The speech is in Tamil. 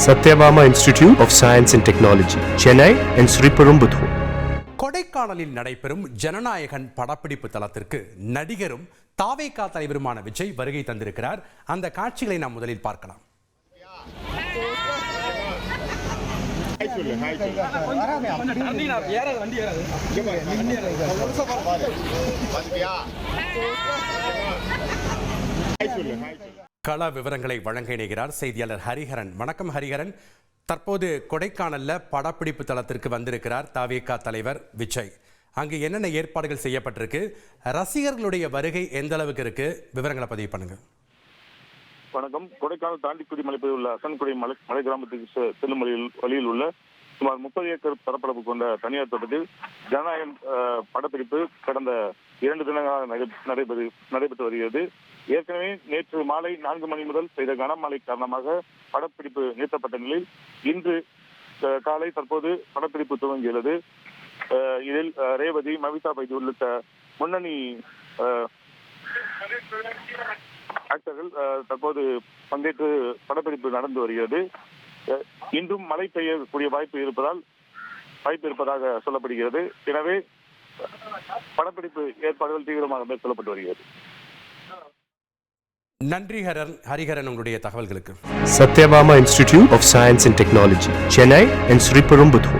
Satyabama Institute of Science and Technology, Chennai and Sriperumbudur. கொடைக்கானலில் நடைபெறும் ஜனநாயகன் படப்பிடிப்பு தளத்திற்கு நடிகரும் தாவேகா தலைவருமான விஜய் வருகை தந்திருக்கிறார். அந்த காட்சிகளை நாம் முதலில் பார்க்கலாம். கள விவரங்களை வழங்க இணைகிறார் செய்தியாளர் ஹரிஹரன். வணக்கம் ஹரிஹரன். தற்போது கொடைக்கானல்ல படப்பிடிப்பு தளத்திற்கு வந்திருக்கிறார் தாவேகா தலைவர் விஜய். அங்கு என்னென்ன ஏற்பாடுகள் செய்யப்பட்டிருக்கு, ரசிகர்களுடைய வருகை எந்த அளவுக்கு இருக்கு, விவரங்களை பதிவு பண்ணுங்க. வணக்கம். கொடைக்கானல் தாண்டிக்குடி மலைப்பகுதியில் உள்ள அசன்குடி மலை கிராமத்துக்கு செல்லும் வழியில் உள்ள சுமார் 30 ஏக்கர் பரப்பளவு கொண்ட தனியார் தோட்டத்தில் ஜனநாயகன் படப்பிடிப்பு கடந்த 2 தினங்களாக நடைபெற்று வருகிறது. ஏற்கனவே நேற்று மாலை 4 மணி முதல் பெய்த கனமழை காரணமாக படப்பிடிப்பு நிறுத்தப்பட்ட நிலையில் இன்று காலை தற்போது படப்பிடிப்பு துவங்கியுள்ளது. இதில் ரேவதி, மவிதா பைதி உள்ளிட்ட முன்னணி ஆக்டர்கள் தற்போது பங்கேற்று படப்பிடிப்பு நடந்து வருகிறது. இன்றும் மழை பெய்யக்கூடிய வாய்ப்பு இருப்பதாக சொல்லப்படுகிறது. எனவே படப்பிடிப்பு ஏற்பாடுகள் தீவிரமாக மேற்கொள்ளப்பட்டு வருகிறது. நன்றி ஹரிஹரன், உங்களுடைய தகவல்களுக்கு. Satyabama Institute of Science and Technology, Chennai and Sriperumbudur.